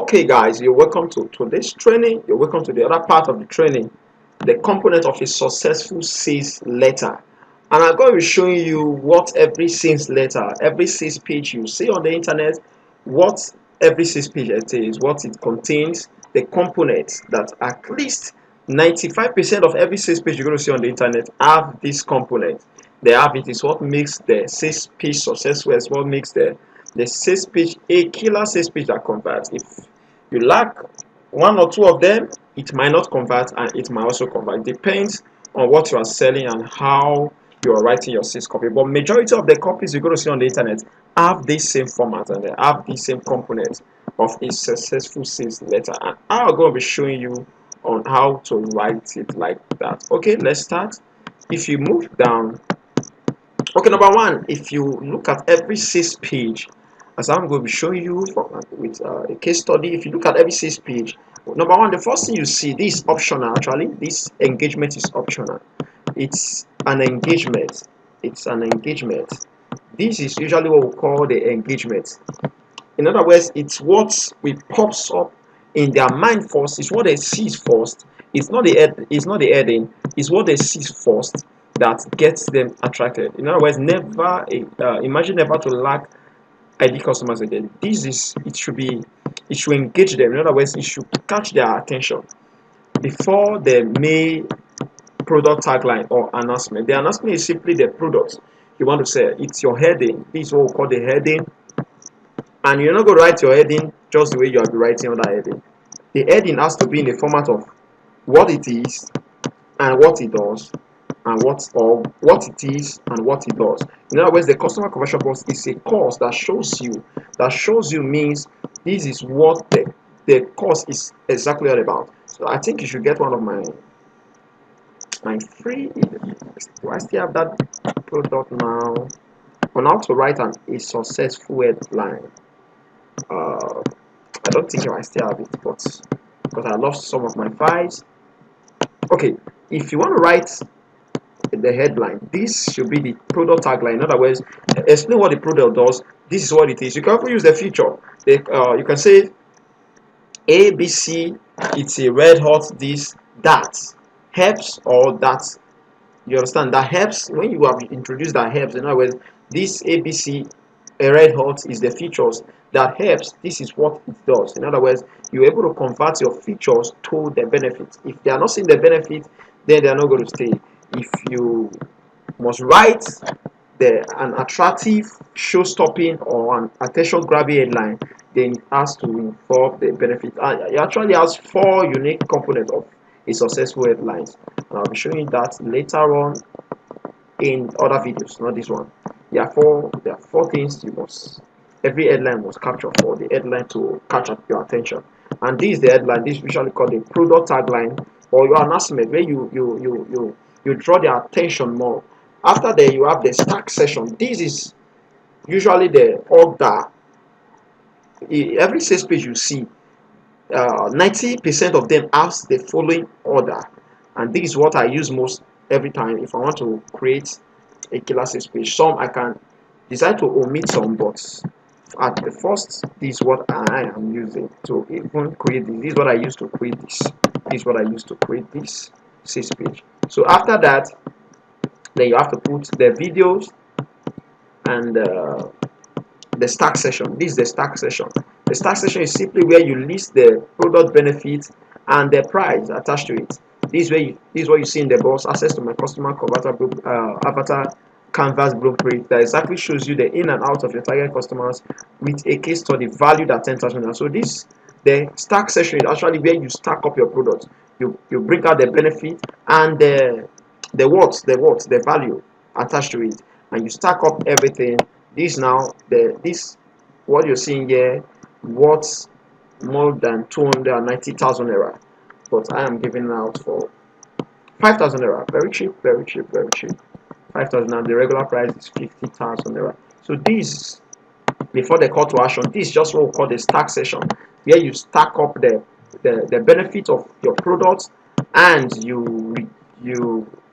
Okay guys, you're welcome to today's training. You're welcome to the other part of the training, the component of a successful sales letter. And I'm going to be showing you what every sales letter, every sales page you see on the internet, what every sales page it is, what it contains, the components that at least 95% of every sales page you're going to see on the internet have this component. They have it. Is what makes the sales page successful. It's what makes the sales page a killer sales page that converts. If you lack one or two of them, it might not convert and it might also convert. It depends on what you are selling and how you are writing your sales copy. But majority of the copies you're going to see on the internet have this same format and they have the same components of a successful sales letter. And I'm going to be showing you on how to write it like that. Okay, let's start. If you move down, okay, number one, if you look at every sales page, as I'm going to be showing you with a case study, if you look at every sales page, number one, the first thing you see, this is optional. Actually, this engagement is optional. It's an engagement. It's an engagement. This is usually what we call the engagement. In other words, it's what we pops up in their mind first. It's what they see first. It's not the head. It's not the heading. It's what they see first that gets them attracted. In other words, never imagine never to lack ID customers again. This is it should engage them. In other words, it should catch their attention before the main product tagline or announcement. The announcement is simply the product you want to sell. It's your heading. This is what we call the heading. And you're not going to write your heading just the way you have been writing other heading. The heading has to be in the format of what it is and what it does, and what it is and what it does. In other words, the customer conversion box is a course that shows you means this is what the course is exactly all about. So I think you should get one of my free. Do I still have that product now? On how to write a successful headline. I don't think I still have it, but because I lost some of my files. Okay, if you want to write the headline, this should be the product tagline. In other words, explain what the product does. This is what it is. You can also use the feature. You can say ABC. It's a red hot this that helps or that. You understand that helps when you have introduced that helps. In other words, this ABC a red hot is the features that helps. This is what it does. In other words, you're able to convert your features to the benefit. If they are not seeing the benefit, then they are not going to stay. If you must write an attractive, show-stopping, or an attention-grabbing headline, then it has to involve the benefit. It actually has 4 unique components of a successful headlines. And I'll be showing you that later on in other videos, not this one. There are four things you must. Every headline must capture for the headline to catch up your attention. And this is the headline. This is usually called the product tagline or your announcement, where you draw their attention more. After that, you have the stack session. This is usually the order. Every sales page you see, 90% of them has the following order, and this is what I use most every time if I want to create a killer sales page. Some I can decide to omit some, but at the first, this is what I am using to even create this. This is what I use to create this. This is what I use to create this sales page. So after that, then you have to put the videos and the stack session. This is the stack session. The stack session is simply where you list the product benefits and the price attached to it. This is what you see in the box. Access to my customer converter avatar canvas blueprint that exactly shows you the in and out of your target customers with a case study valued at 10,000. So the stack session is actually where you stack up your products. You bring out the benefit and the value attached to it, and you stack up everything. This now this what you're seeing here worth more than 290,000 naira, but I am giving out for 5,000 naira. Very cheap, very cheap, very cheap. 5,000, and the regular price is 50,000 naira. So this, before the call to action, this is just what we call the stack session, where you stack up the benefit of your products, and you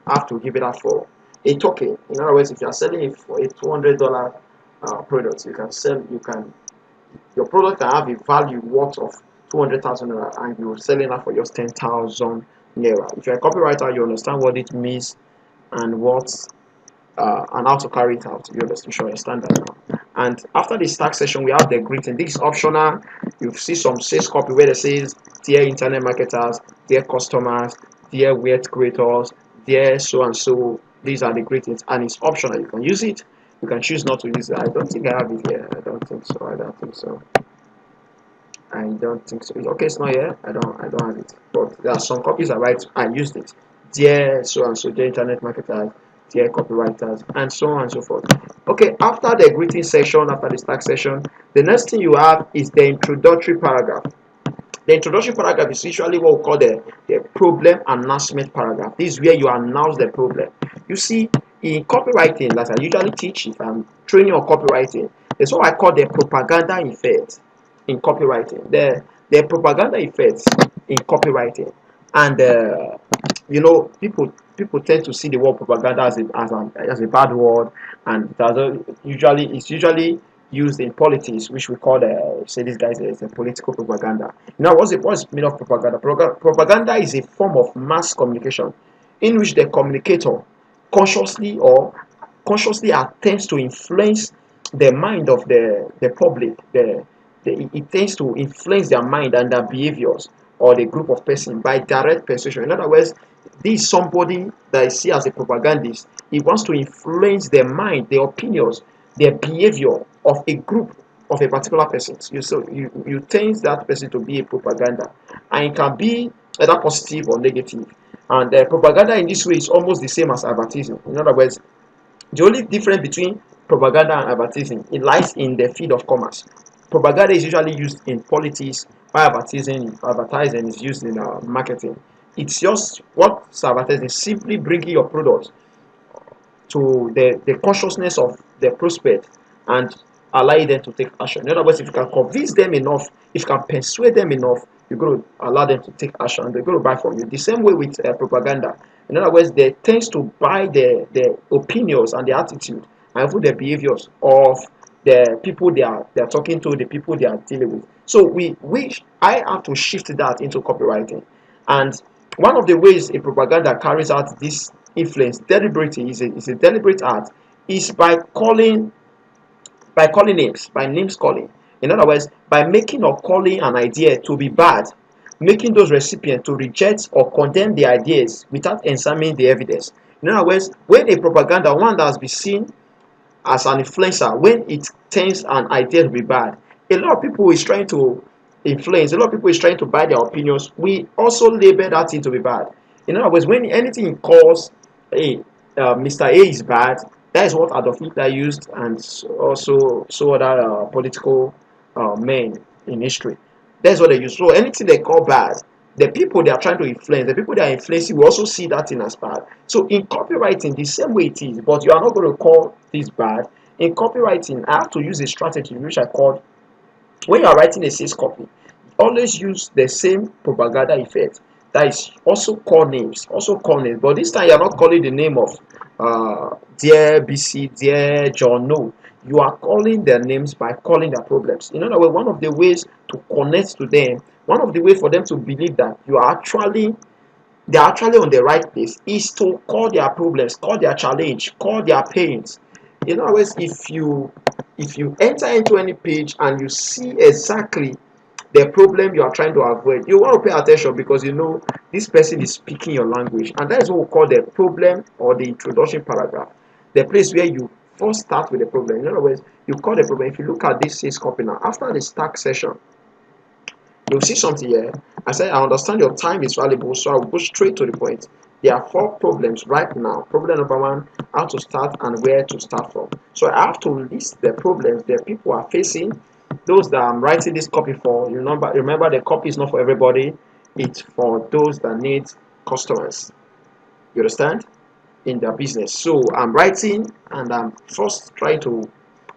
have to give it out for a token. In other words, if you are selling it for a $200 product, your product can have a value worth of 200,000 naira and you're selling that for just 10,000 naira. If you're a copywriter, you understand what it means and and how to carry it out. You understand that now. And after this tag session, we have the greeting. This is optional. You see some sales copy where it says, "Dear internet marketers, dear customers, dear web creators, dear so and so." These are the greetings, and it's optional. You can use it. You can choose not to use it. I don't think I have it here. I don't think so. I don't think so. I don't think so. Okay, it's not here. I don't have it. But there are some copies I write. I used it. Dear so and so, dear internet marketers, dear copywriters, and so on and so forth. Okay, after the greeting section, after the start section, the next thing you have is the introductory paragraph. The introductory paragraph is usually what we call the problem announcement paragraph. This is where you announce the problem. You see, in copywriting, as I usually teach if I'm training on copywriting, there's what I call the propaganda effect in copywriting. The propaganda effects in copywriting, and people tend to see the word propaganda as a bad word, and it's usually used in politics, which we call say this guy is a political propaganda. Now, what's the meaning of propaganda? Propaganda is a form of mass communication in which the communicator consciously or consciously attempts to influence the mind of the public. It tends to influence their mind and their behaviors or the group of person by direct persuasion. In other words, this is somebody that I see as a propagandist. He wants to influence their mind, their opinions, their behavior of a group of a particular person. You tend that person to be a propaganda, and it can be either positive or negative. And propaganda in this way is almost the same as advertising. In other words, the only difference between propaganda and advertising it lies in the field of commerce. Propaganda is usually used in politics, while advertising is used in marketing. It's just what's advertising simply bringing your product to the consciousness of the prospect and allow them to take action. In other words, if you can convince them enough, if you can persuade them enough, you're going to allow them to take action. They're going to buy from you. The same way with propaganda. In other words, they tend to buy the opinions and the attitude and even the behaviors of the people they are talking to, the people they are dealing with. So I have to shift that into copywriting. And one of the ways a propaganda carries out this influence deliberately is a deliberate act is by calling names, by names calling. In other words, by making or calling an idea to be bad, making those recipients to reject or condemn the ideas without examining the evidence. In other words, when a propaganda, one that has been seen as an influencer, when it turns an idea to be bad, a lot of people is trying to influence, a lot of people is trying to buy their opinions. We also label that thing to be bad. In other words, when anything calls, hey, Mr. A is bad, that is what Adolf Hitler used, and also so other political men in history. That's what they use. So anything they call bad, the people they are trying to influence, the people they are influencing will also see that thing as bad. So in copywriting, the same way it is, but you are not going to call this bad. In copywriting, I have to use a strategy which I call when you are writing a sales copy, always use the same propaganda effect. That is also call names, but this time you are not calling the name of dear BC, dear John. No, you are calling their names by calling their problems. In other words, one of the ways to connect to them, one of the ways for them to believe that they are actually on the right place is to call their problems, call their challenge, call their pains. In other words, if you enter into any page and you see exactly the problem you are trying to avoid, you want to pay attention because you know this person is speaking your language, and that is what we call the problem or the introduction paragraph, the place where you first start with the problem. In other words, you call the problem. If you look at this sales copy now, after the start session, you'll see something here. I said, I understand your time is valuable, so I will go straight to the point. There are 4 problems right now. Problem number 1, how to start and where to start from. So I have to list the problems that people are facing, those that I'm writing this copy for. Remember the copy is not for everybody. It's for those that need customers. You understand? In their business. So I'm writing and I'm first trying to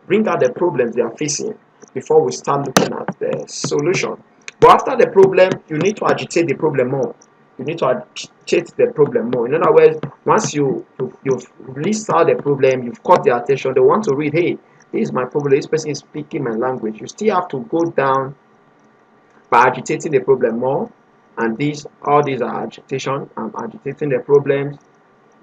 bring out the problems they are facing before we start looking at the solution. But after the problem, you need to agitate the problem more. You need to agitate the problem more. In other words, once you've list out the problem, you've caught their attention, they want to read, hey, this is my problem, this person is speaking my language. You still have to go down by agitating the problem more. And all these are agitation. I'm agitating the problems.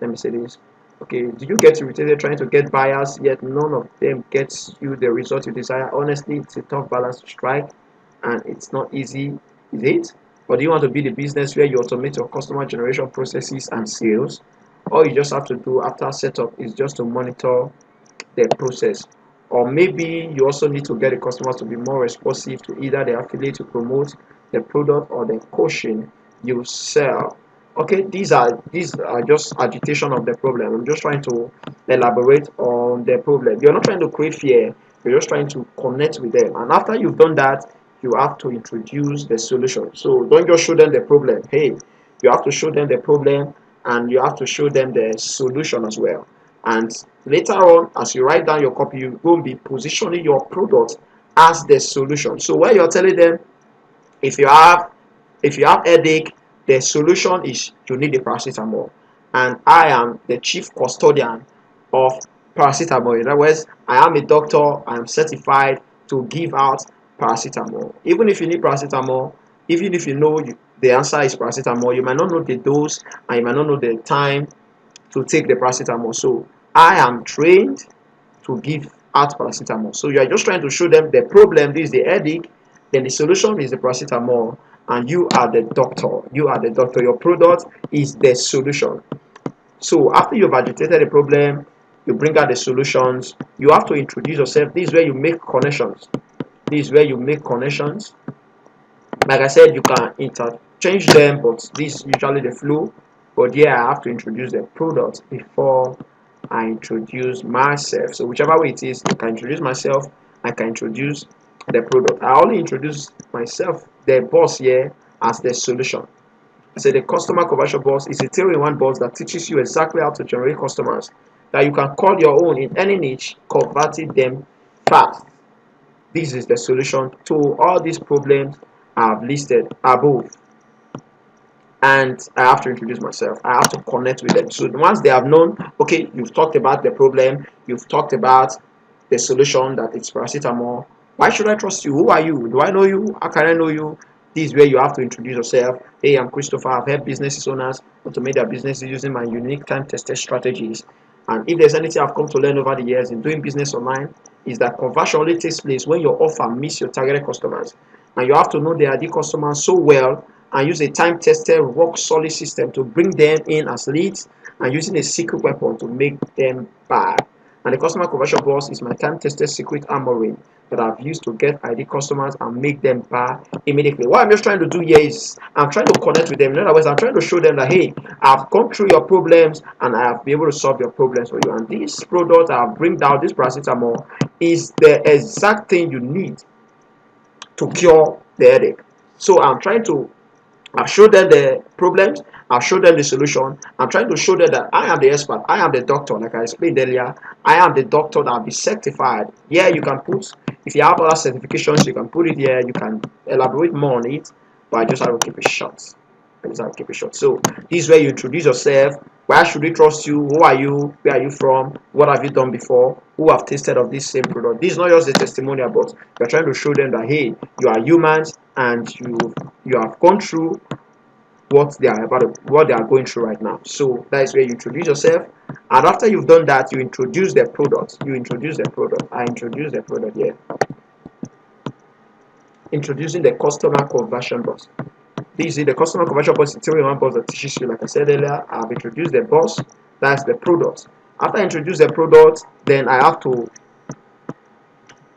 Let me say this. Okay, do you get irritated trying to get buyers, yet none of them gets you the result you desire? Honestly, it's a tough balance to strike, and it's not easy, is it? Or do you want to build a business where you automate your customer generation processes and sales? All you just have to do after setup is just to monitor the process. Or maybe you also need to get the customers to be more responsive to either the affiliate to promote the product or the coaching you sell. Okay, these are just agitation of the problem. I'm just trying to elaborate on the problem. You're not trying to create fear, you're just trying to connect with them. And after you've done that, you have to introduce the solution. So don't just show them the problem. Hey, you have to show them the problem, and you have to show them the solution as well. And later on, as you write down your copy, you will be positioning your product as the solution. So when you're telling them, if you have headache, the solution is you need the paracetamol, and I am the chief custodian of paracetamol. In other words, I am a doctor. I am certified to give out paracetamol. Even if you need paracetamol, even if you know the answer is paracetamol, you might not know the dose, and you might not know the time to take the paracetamol. So I am trained to give out paracetamol. So you are just trying to show them the problem. This is the headache, then the solution is the paracetamol, and you are the doctor. You are the doctor. Your product is the solution. So after you've agitated the problem, you bring out the solutions. You have to introduce yourself. This is where you make connections. This is where you make connections. Like I said, you can interchange them, but this is usually the flow. But yeah, I have to introduce the product before I introduce myself. So whichever way it is, I can introduce myself, I can introduce the product. I only introduce myself, the boss here, as the solution. I say the customer conversion boss is a 3-in-1 boss that teaches you exactly how to generate customers that you can call your own in any niche, converting them fast. This is the solution to all these problems I have listed above. And I have to introduce myself. I have to connect with them. So once they have known, okay, you've talked about the problem, you've talked about the solution, that it's paracetamol. Why should I trust you? Who are you? Do I know you? How can I know you? This is where you have to introduce yourself. Hey, I'm Christopher. I've helped business owners automate their businesses using my unique time-tested strategies. And if there's anything I've come to learn over the years in doing business online, is that conversion only takes place when your offer meets your targeted customers. And you have to know the ideal customers so well and use a time-tested, rock-solid system to bring them in as leads and using a secret weapon to make them buy. And the customer conversion boss is my time-tested secret armory that I've used to get ID customers and make them buy immediately. What I'm just trying to do here is I'm trying to connect with them. In other words, I'm trying to show them that, hey, I've gone through your problems and I have been able to solve your problems for you. And this product I've bring down, this paracetamol, is the exact thing you need to cure the headache. So I'm trying to I've showed them the problems, I've showed them the solution. I'm trying to show them that I am the expert, I am the doctor, like I explained earlier. I am the doctor that will be certified. Yeah, you can put, if you have other certifications, you can put it here, you can elaborate more on it, but I just have to keep it short. I just have to keep it short. So, this is where you introduce yourself. Why should we trust you? Who are you? Where are you from? What have you done before? Who have tasted of this same product? This is not just a testimonial, but you're trying to show them that, hey, you are humans and you have gone through what they are going through right now. So that is where you introduce yourself, and after you've done that, you introduce the product. I introduce the product here. Introducing the customer conversion boss. This is the customer conversion boss, it's 3-in-1 boss that teaches you. Like I said earlier, I've introduced the boss. That's the product. After I introduce the product, then I have to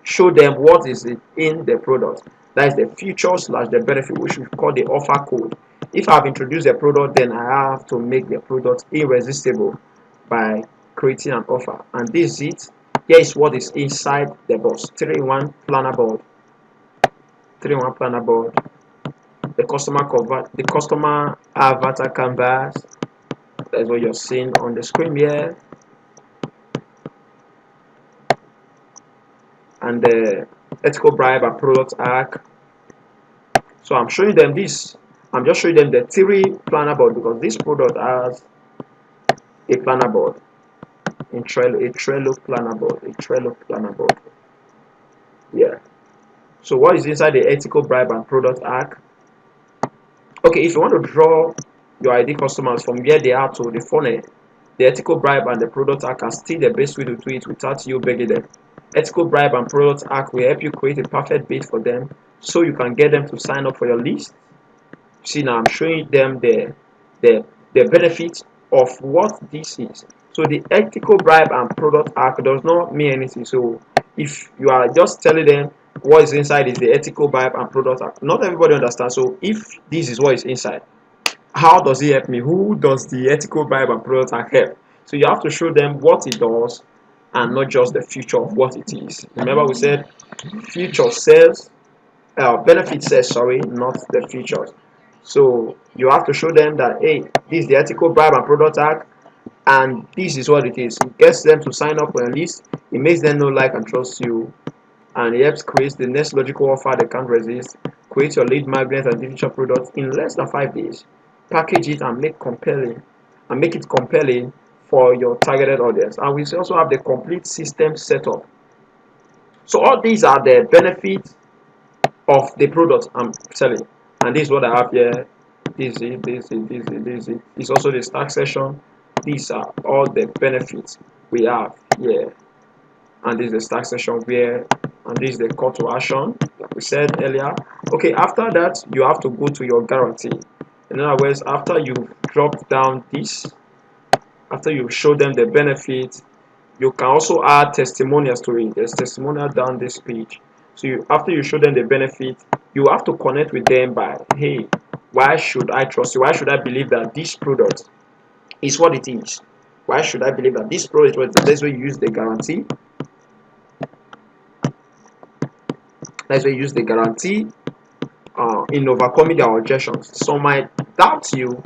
show them what is in the product. That is the feature slash the benefit, which we call the offer code. If I've introduced the product, then I have to make the product irresistible by creating an offer. And this is it. Here is what is inside the box. 3-in-1 planner board. 3-in-1 planner board. The customer avatar canvas. That's what you're seeing on the screen here. And the ethical bribe and product arc. So I'm showing them this. I'm just showing them the theory planner board because this product has a planner board in Trello, a Trello planner board, Yeah. So what is inside the ethical bribe and product arc? Okay, if you want to draw your ID customers from where they are to the funnel, the ethical bribe and the product arc are still the best way to do it without you begging them. Ethical bribe and product arc will help you create a perfect bid for them so you can get them to sign up for your list. See, now I'm showing them the the benefit of what this is. So the ethical bribe and product arc does not mean anything. So if you are just telling them what is inside is the ethical bribe and product arc, not everybody understands. So if this is what is inside, how does it help me? Who does the ethical bribe and product arc help? So you have to show them what it does and not just the future of what it is. Remember we said future sells, benefit says sorry, not the features. So you have to show them that hey, this is the ethical bribe and product arc, and this is what it is. It gets them to sign up on a list. It makes them know, like, and trust you, and it helps create the next logical offer they can't resist. Create your lead magnet and digital product in less than 5 days. Package it and make it compelling for your targeted audience. And we also have the complete system setup. So all these are the benefits of the product I'm selling. And this is what I have here. This is it's also the start session. These are all the benefits we have here. And this is the start session where, and this is the call to action, like we said earlier. Okay, after that, you have to go to your guarantee. In other words, after you drop down this, after you show them the benefits, you can also add testimonials to it. There's testimonial down this page. So after you show them the benefit, you have to connect with them by, hey, why should I trust you? Why should I believe that this product is what it is? Why should I believe that this product is what it is? That's where you use the guarantee. That's where you use the guarantee in overcoming their objections. Some might doubt you.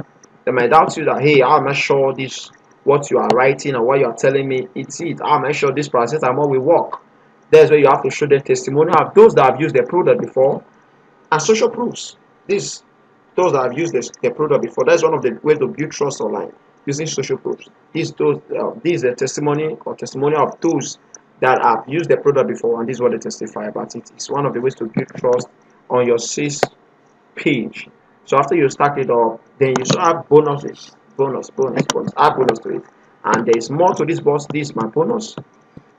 They might doubt you that, hey, how am I sure this what you are writing or what you are telling me it's it? How am I sure this paracetamol will work? That's where you have to show them testimonial of those that have used the product before and social proofs. This those that have used the product before. That's one of the ways to build trust online using social proofs. This is a testimony or testimonial of those that have used the product before, and this is what they testify about it. It's one of the ways to build trust on your sales page. So after you stack it up, then you should have bonuses, add bonus to it. And there is more to this boss. This is my bonus.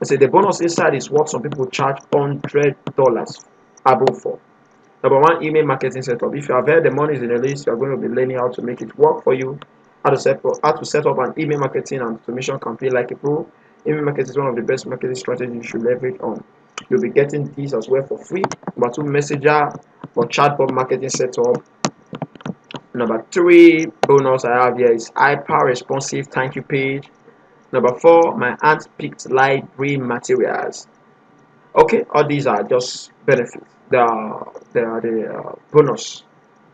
I say the bonus inside is what some people charge $100 above for. Number one, email marketing setup. If you have heard the money is in the list, you are going to be learning how to make it work for you. How to set up an email marketing and automation campaign like a pro. Email marketing is one of the best marketing strategies you should leverage on. You'll be getting these as well for free. Number two, messenger or chatbot marketing setup. Number three bonus I have here is hyper responsive thank you page. Number four, my handpicked library materials. Okay, all these are just benefits. They are the bonus.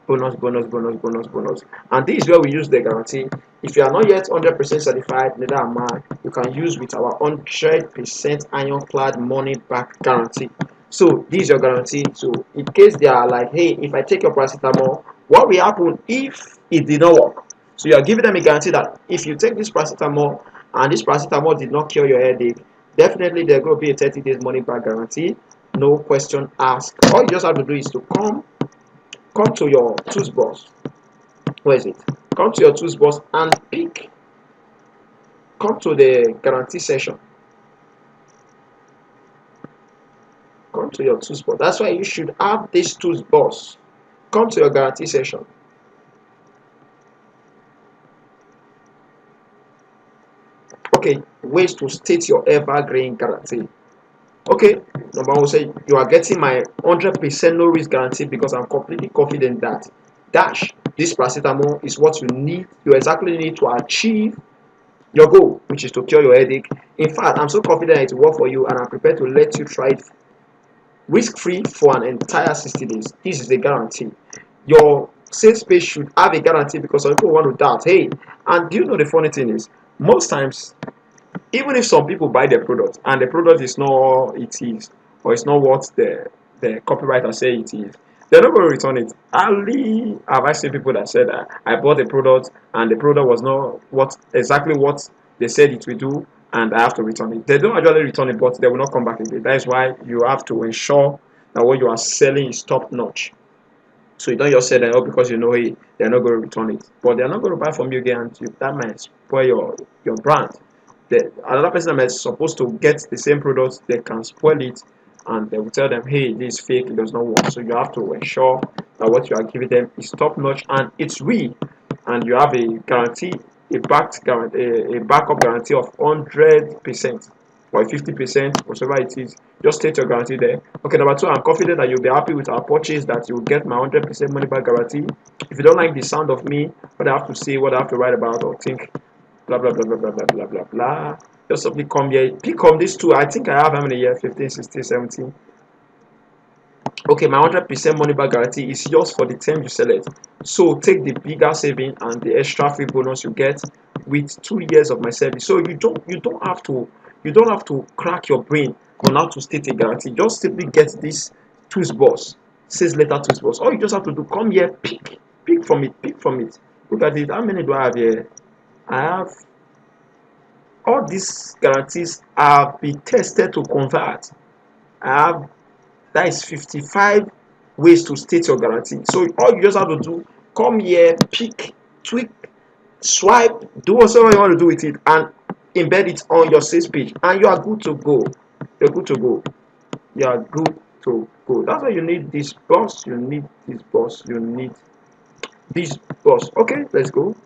And this is where we use the guarantee. If you are not yet 100% certified, neither am I, you can use with our 100% ironclad money back guarantee. So this is your guarantee. So in case they are like, hey, if I take your paracetamol, what will happen if it did not work? So you are giving them a guarantee that if you take this paracetamol and this paracetamol did not cure your headache, definitely there's going to be a 30 days money back guarantee. No question asked. All you just have to do is to come to your tools box. Where is it? Come to your tools box and come to the guarantee session. Come to your tools box. That's why you should have this tools box. Come to your guarantee session. Okay, ways to state your evergreen guarantee. Okay, number one, say you are getting my 100% no risk guarantee because I'm completely confident that this paracetamol is what you exactly need to achieve your goal, which is to cure your headache. In fact, I'm so confident it will work for you, and I'm prepared to let you try it risk-free for an entire 60 days. This is a guarantee. Your sales page should have a guarantee because some people want to doubt. Hey, and do you know the funny thing is, most times, even if some people buy the product and the product is not what it is, or it's not what the copywriter say it is, they're not going to return it. Only have I seen people that said that I bought a product and the product was not exactly what they said it will do, and I have to return it. They don't actually return it, but they will not come back again. That is why you have to ensure that what you are selling is top notch. So you don't just say that, oh, because you know, hey, they're not going to return it, but they're not going to buy from you again, and that might spoil your brand. Another person that is supposed to get the same product, they can spoil it, and they will tell them, hey, this is fake, it does not work. So you have to ensure that what you are giving them is top notch and it's real, and you have a guarantee, a backup guarantee of 100% or 50%, whatever it is. Just state your guarantee there. Okay, number two, I'm confident that you'll be happy with our purchase, that you'll get my 100% money back guarantee. If you don't like the sound of me, what I have to say, what I have to write about or think, blah blah blah blah blah blah blah blah blah. Just simply come here, pick on these two. I think I have how many years? 15, 16, 17. Okay, my 100% money back guarantee is yours for the term you select. So take the bigger saving and the extra free bonus you get with 2 years of my service. So you don't have to crack your brain on how to state a guarantee. Just simply get this tools boss, says letter tools boss. All you just have to do, come here, pick from it, pick from it. Look at it. How many do I have here? I have all these guarantees have been tested to convert. I have that is 55 ways to state your guarantee. So all you just have to do, come here, pick, tweak, swipe, do whatever you want to do with it, and embed it on your sales page, and you are good to go. You're good to go. You are good to go. That's why you need this boss. You need this boss. You need this boss. Okay, let's go.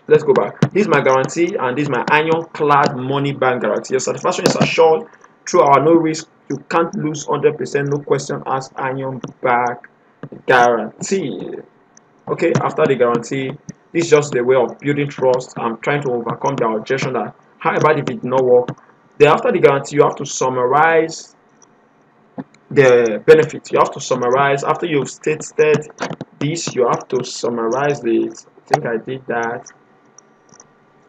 Let's go back. This is my guarantee, and this is my ironclad money bank guarantee. Your satisfaction is assured through our no risk, you can't lose 100%, no question asked iron back guarantee. Okay, after the guarantee, this is just the way of building trust. I'm trying to overcome the objection that how about if it did not work. Then after the guarantee, you have to summarize the benefit. You have to summarize after you've stated this. You have to summarize it. I think I did that.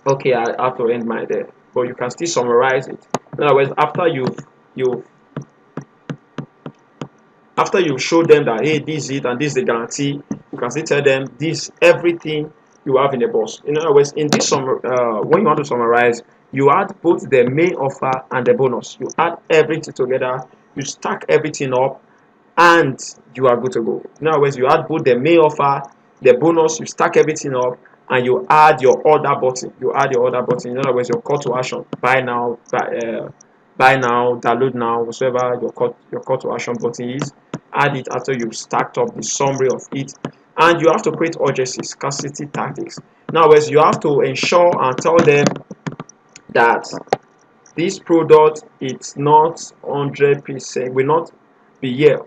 Okay, I have to end my there, but you can still summarize it. In other words, you after you show them that hey, this is it and this is the guarantee, you can still tell them this everything you have in the box. In other words, in this when you want to summarize, you add both the main offer and the bonus. You add everything together, you stack everything up, and you are good to go. In other words, you add both the main offer, the bonus, you stack everything up, and you add your order button. You add your order button. In other words, your call to action: buy now, download now, whatever your call to action button is. Add it after you've stacked up the summary of it, and you have to create urgency, scarcity tactics. Now, as you have to ensure and tell them that this product it's not 100%, will not be here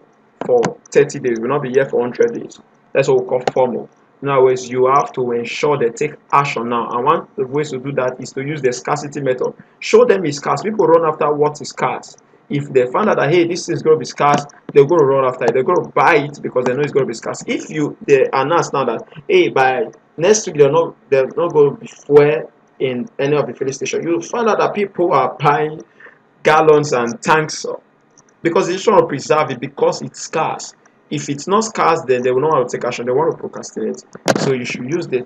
for 30 days, will not be here for 100 days. That's what we call formal. In other words, you have to ensure they take action now. And one of the ways to do that is to use the scarcity method. Show them it's scarce. People run after what is scarce. If they find out that hey, this is going to be scarce, they're going to run after it. They're going to buy it because they know it's going to be scarce. If they announce now that hey, by next week they're not going to be fuel in any of the filling station, you'll find out that people are buying gallons and tanks because they just want to preserve it because it's scarce. If it's not scarce, then they will not want to take action. They want to procrastinate. So you should use the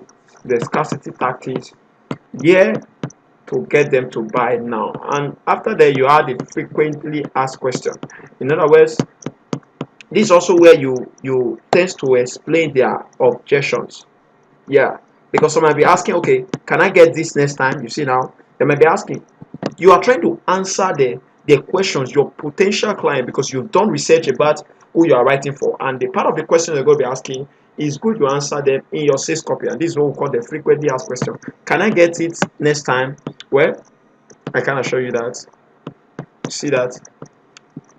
scarcity tactics here to get them to buy now. And after that, you add the frequently asked question. In other words, this is also where you tend to explain their objections. Yeah, because some might be asking, okay, can I get this next time? You see now, they might be asking. You are trying to answer the questions your potential client because you've done research about who you are writing for, and the part of the question they're going to be asking is good you answer them in your sales copy, and this is what we call the frequently asked question. Can I get it next time? Well, I can assure you that. See that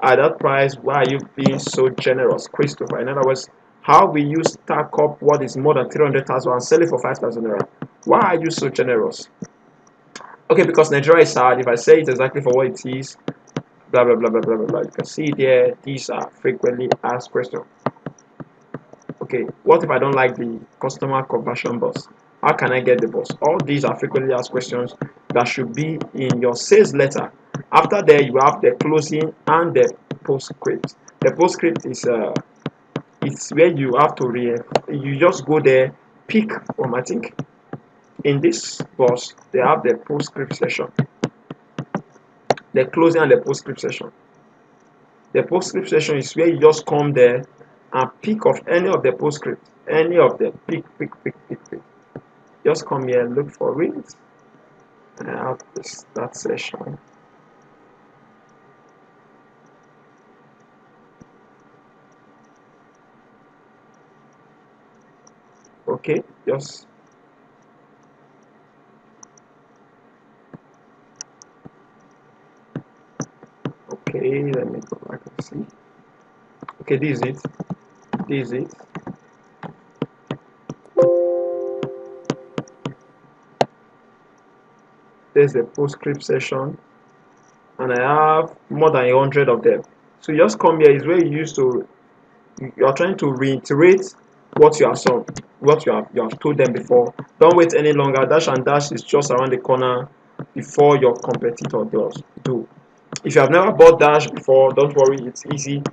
at that price, why are you being so generous, Christopher? In other words, how will you stack up what is more than 300,000 and sell it for 5,000 naira? Why are you so generous? Okay, because Nigeria is hard. If I say it exactly for what it is, blah blah blah blah blah blah blah. You can see there, these are frequently asked questions. Okay, what if I don't like the customer conversion boss? How can I get the boss? All these are frequently asked questions that should be in your sales letter. After there, you have the closing and the postscript. The postscript is it's where you have to you just go there, pick from, I think in this boss they have the postscript section, the closing and the postscript section. The PostScript section is where you just come there and pick of any of the PostScript, any of the pick. Just come here, look for it, and I have this that session. Okay, just okay. Let me go back and see. Okay, this is it. This is it. There's the PostScript session, and I have more than 100 of them. So you just come here is where you used to. You are trying to reiterate what you have shown, what you have told them before. Don't wait any longer. Dash and dash is just around the corner before your competitor does do. If you have never bought dash before, don't worry, it's easy.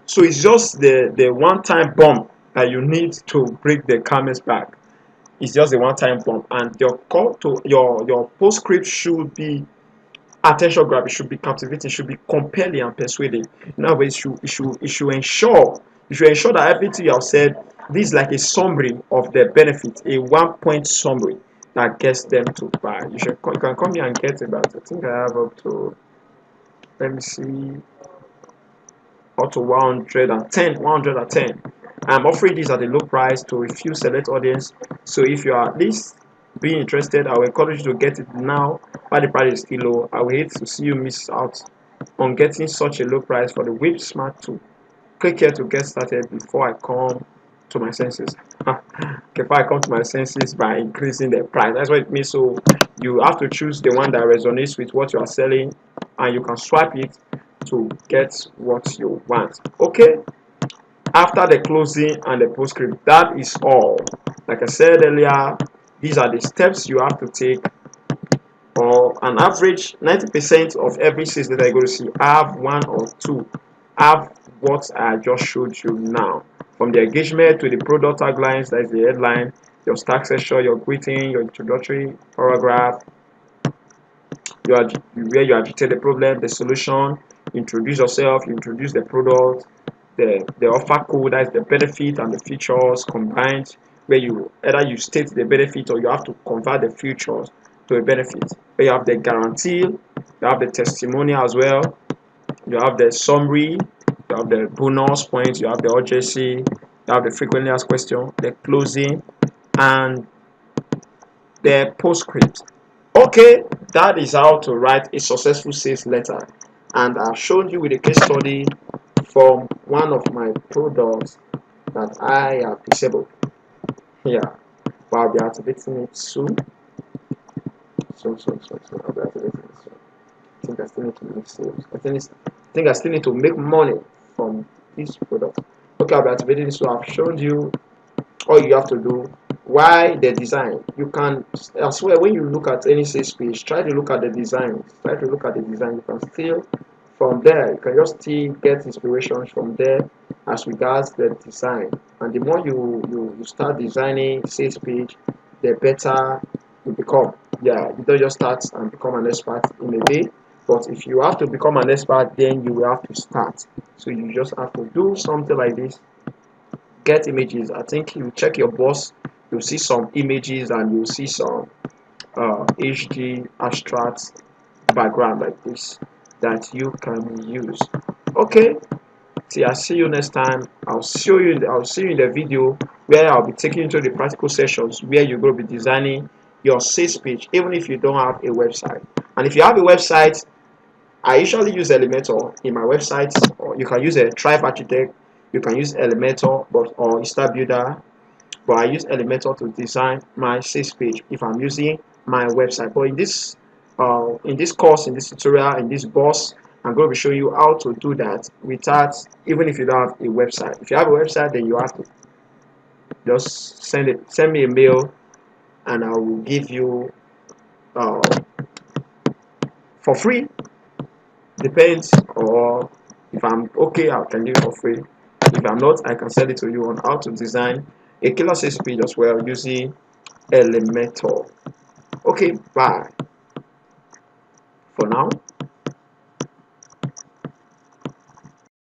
So it's just the one-time bump that you need to break the camel's back. It's just a one-time bump, and your call to your PostScript should be attention grab. It should be captivating, it should be compelling and persuading. In other words, it should ensure that everything you have said, this is like a summary of the benefit, a one-point summary that gets them to buy. You can come here and get about, I think I have up to, let me see, up to 110. I'm offering this at a low price to a few select audience. So if you are at least being interested, I will encourage you to get it now while the price is still low. I will hate to see you miss out on getting such a low price for the Whip Smart 2. Click here to get started before I come to my senses. Before I come to my senses by increasing the price. That's what it means. So you have to choose the one that resonates with what you are selling, and you can swipe it to get what you want. Okay, after the closing and the PostScript, that is all. Like I said earlier, these are the steps you have to take. Or an average 90% of every sales that I go to see have one or two, have what I just showed you now. From the engagement to the product taglines, that is the headline, your start session, your greeting, your introductory paragraph, where you agitate the problem, the solution, introduce yourself, you introduce the product, the offer code, that is the benefit and the features combined, where you either you state the benefit or you have to convert the features to a benefit. Where you have the guarantee, you have the testimonial as well, you have the summary, you have the bonus points, you have the urgency, you have the frequently asked question, the closing, and the PostScript. Okay, that is how to write a successful sales letter, and I've shown you with a case study from one of my products that I have disabled. Yeah, but I'll be activating it soon. Soon. I'll be activating it soon. I think I still need to make sales. I think I still need to make money from this product. Okay, I'll be activating it. So I've shown you all you have to do. Why the design? You can, I swear, when you look at any sales page, try to look at the design. Try to look at the design. You can still, from there, you can just still get inspiration from there as regards the design. And the more you start designing sales page, the better you become. Yeah, you don't just start and become an expert in a day. But if you have to become an expert, then you will have to start. So you just have to do something like this. Get images. I think you check your boss, you'll see some images and you'll see some HD abstract background like this that you can use. Okay, see, I'll see you next time. I'll see you in the video where I'll be taking you to the practical sessions where you're going to be designing your sales page, even if you don't have a website. And if you have a website, I usually use Elementor in my websites, or you can use a Thrive Architect, you can use Elementor or Instabuilder, but I use Elementor to design my sales page if I'm using my website. But in this course, in this tutorial, in this course, I'm going to be showing you how to do that without, even if you don't have a website. If you have a website, then you have to just send me a mail, and I will give you uh, for free. Depends, or if I'm okay, I can do it for free. If I'm not, I can send it to you on how to design a killer sales page as well using Elementor. Okay, bye for now.